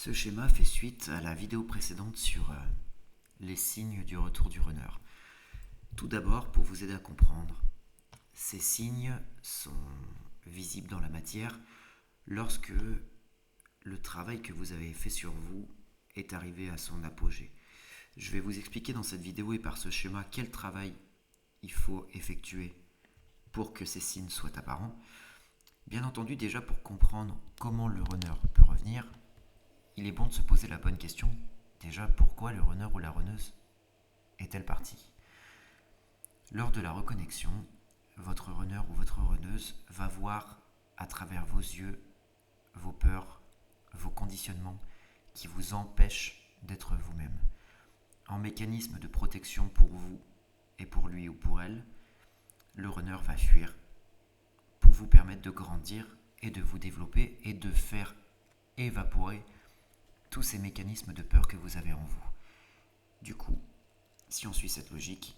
Ce schéma fait suite à la vidéo précédente sur les signes du retour du runner. Tout d'abord, pour vous aider à comprendre, ces signes sont visibles dans la matière lorsque le travail que vous avez fait sur vous est arrivé à son apogée. Je vais vous expliquer dans cette vidéo et par ce schéma quel travail il faut effectuer pour que ces signes soient apparents. Bien entendu, déjà pour comprendre comment le runner peut revenir, il est bon de se poser la bonne question. Déjà, pourquoi le runner ou la runneuse est-elle partie? Lors de la reconnexion, votre runner ou votre runneuse va voir à travers vos yeux, vos peurs, vos conditionnements qui vous empêchent d'être vous-même. En mécanisme de protection pour vous et pour lui ou pour elle, le runner va fuir pour vous permettre de grandir et de vous développer et de faire évaporer tous ces mécanismes de peur que vous avez en vous. Du coup, si on suit cette logique,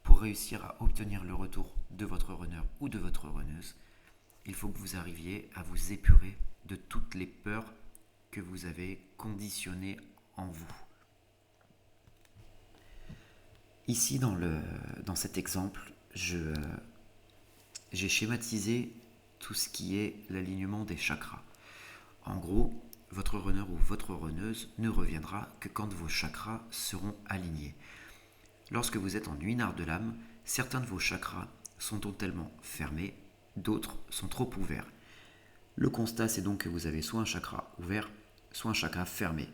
pour réussir à obtenir le retour de votre runner ou de votre runneuse, il faut que vous arriviez à vous épurer de toutes les peurs que vous avez conditionnées en vous. Ici, dans cet exemple, j'ai schématisé tout ce qui est l'alignement des chakras. En gros, votre runner ou votre runneuse ne reviendra que quand vos chakras seront alignés. Lorsque vous êtes en nuit-nard de l'âme, certains de vos chakras sont totalement fermés, d'autres sont trop ouverts. Le constat, c'est donc que vous avez soit un chakra ouvert, soit un chakra fermé.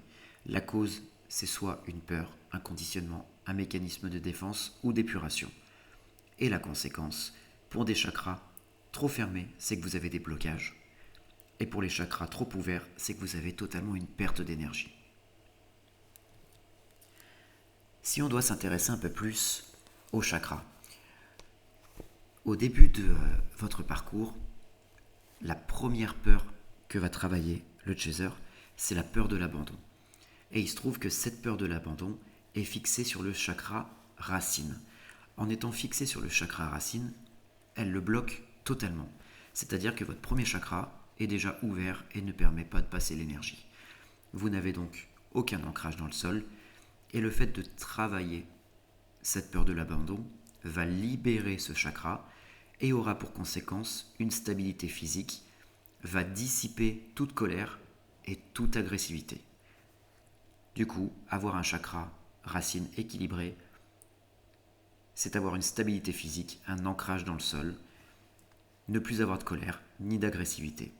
La cause, c'est soit une peur, un conditionnement, un mécanisme de défense ou d'épuration. Et la conséquence, pour des chakras trop fermés, c'est que vous avez des blocages. Et pour les chakras trop ouverts, c'est que vous avez totalement une perte d'énergie. Si on doit s'intéresser un peu plus aux chakras, au début de votre parcours, la première peur que va travailler le chaser, c'est la peur de l'abandon. Et il se trouve que cette peur de l'abandon est fixée sur le chakra racine. En étant fixée sur le chakra racine, elle le bloque totalement. C'est-à-dire que votre premier chakra est déjà ouvert et ne permet pas de passer l'énergie. Vous n'avez donc aucun ancrage dans le sol, et le fait de travailler cette peur de l'abandon va libérer ce chakra et aura pour conséquence une stabilité physique, va dissiper toute colère et toute agressivité. Du coup, avoir un chakra racine équilibré, c'est avoir une stabilité physique, un ancrage dans le sol, ne plus avoir de colère ni d'agressivité.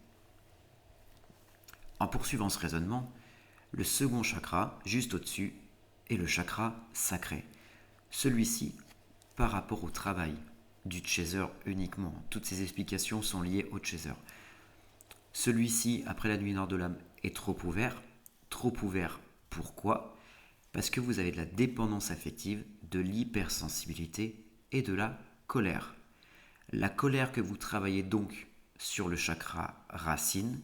En poursuivant ce raisonnement, le second chakra, juste au-dessus, est le chakra sacré. Celui-ci, par rapport au travail du chaser uniquement, toutes ces explications sont liées au chaser. Celui-ci, après la nuit nord de l'âme, est trop ouvert. Trop ouvert, pourquoi ? Parce que vous avez de la dépendance affective, de l'hypersensibilité et de la colère. La colère que vous travaillez donc sur le chakra racine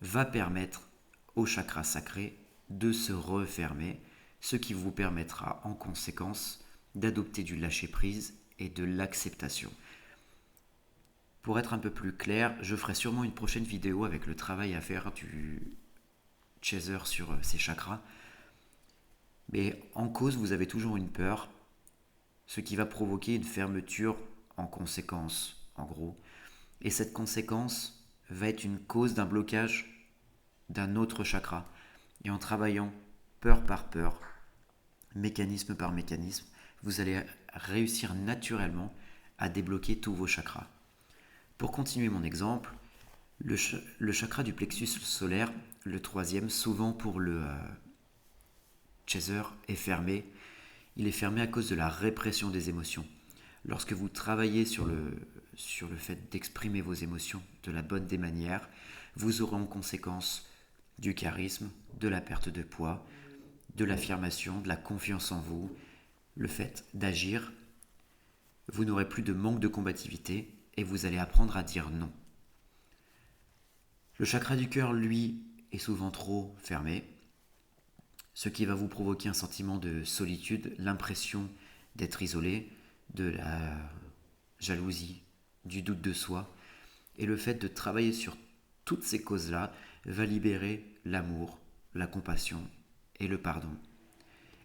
va permettre au chakra sacré de se refermer, ce qui vous permettra en conséquence d'adopter du lâcher-prise et de l'acceptation. Pour être un peu plus clair, je ferai sûrement une prochaine vidéo avec le travail à faire du chaser sur ces chakras. Mais en cause, vous avez toujours une peur, ce qui va provoquer une fermeture en conséquence, en gros. Et cette conséquence va être une cause d'un blocage d'un autre chakra. Et en travaillant peur par peur, mécanisme par mécanisme, vous allez réussir naturellement à débloquer tous vos chakras. Pour continuer mon exemple, le chakra du plexus solaire, le troisième, souvent pour le chaser, est fermé. Il est fermé à cause de la répression des émotions. Lorsque vous travaillez sur le fait d'exprimer vos émotions de la bonne des manières, vous aurez en conséquence du charisme, de la perte de poids, de l'affirmation, de la confiance en vous, le fait d'agir. Vous n'aurez plus de manque de combativité et vous allez apprendre à dire non. Le chakra du cœur, lui, est souvent trop fermé, ce qui va vous provoquer un sentiment de solitude, l'impression d'être isolé, de la jalousie, du doute de soi. Et le fait de travailler sur toutes ces causes-là va libérer l'amour, la compassion et le pardon.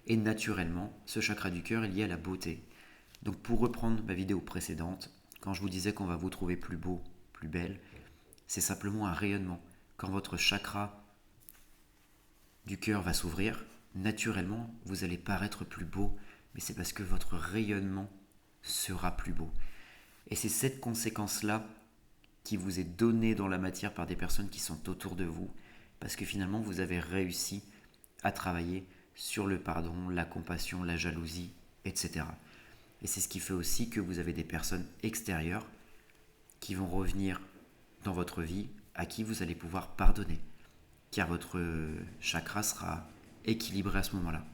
Et naturellement, ce chakra du cœur est lié à la beauté. Donc pour reprendre ma vidéo précédente, quand je vous disais qu'on va vous trouver plus beau, plus belle, c'est simplement un rayonnement. Quand votre chakra du cœur va s'ouvrir, naturellement, vous allez paraître plus beau, mais c'est parce que votre rayonnement sera plus beau. Et c'est cette conséquence-là qui vous est donnée dans la matière par des personnes qui sont autour de vous, parce que finalement, vous avez réussi à travailler sur le pardon, la compassion, la jalousie, etc. Et c'est ce qui fait aussi que vous avez des personnes extérieures qui vont revenir dans votre vie, à qui vous allez pouvoir pardonner, car votre chakra sera équilibré à ce moment-là.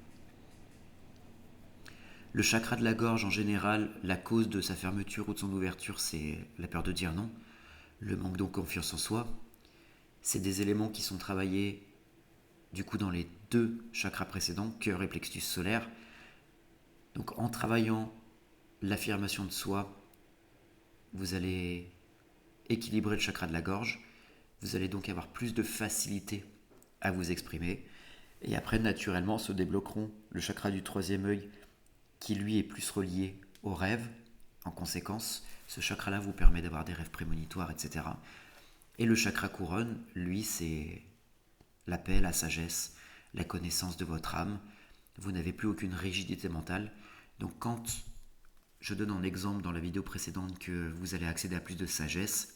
Le chakra de la gorge, en général, la cause de sa fermeture ou de son ouverture, c'est la peur de dire non, le manque de confiance en soi. C'est des éléments qui sont travaillés du coup dans les deux chakras précédents, cœur et plexus solaire. Donc en travaillant l'affirmation de soi, vous allez équilibrer le chakra de la gorge. Vous allez donc avoir plus de facilité à vous exprimer. Et après, naturellement, se débloqueront le chakra du troisième œil qui, lui, est plus relié aux rêves. En conséquence, ce chakra-là vous permet d'avoir des rêves prémonitoires, etc. Et le chakra couronne, lui, c'est la paix, la sagesse, la connaissance de votre âme. Vous n'avez plus aucune rigidité mentale. Donc quand je donne en exemple dans la vidéo précédente que vous allez accéder à plus de sagesse,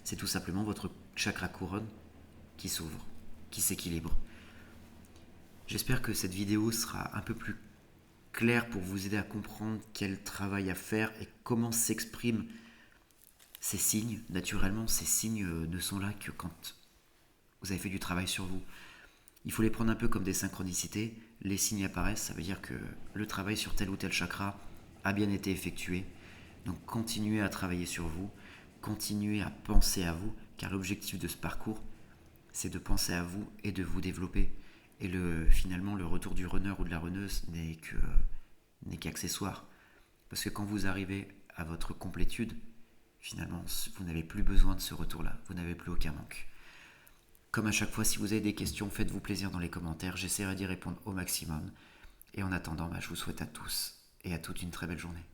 c'est tout simplement votre chakra couronne qui s'ouvre, qui s'équilibre. J'espère que cette vidéo sera un peu plus claire pour vous aider à comprendre quel travail à faire et comment s'expriment ces signes. Naturellement, ces signes ne sont là que quand vous avez fait du travail sur vous. Il faut les prendre un peu comme des synchronicités. Les signes apparaissent, ça veut dire que le travail sur tel ou tel chakra a bien été effectué. Donc continuez à travailler sur vous, continuez à penser à vous, car l'objectif de ce parcours, c'est de penser à vous et de vous développer. Et finalement, le retour du runner ou de la runneuse n'est qu'accessoire. Parce que quand vous arrivez à votre complétude, finalement, vous n'avez plus besoin de ce retour-là. Vous n'avez plus aucun manque. Comme à chaque fois, si vous avez des questions, faites-vous plaisir dans les commentaires. J'essaierai d'y répondre au maximum. Et en attendant, je vous souhaite à tous et à toutes une très belle journée.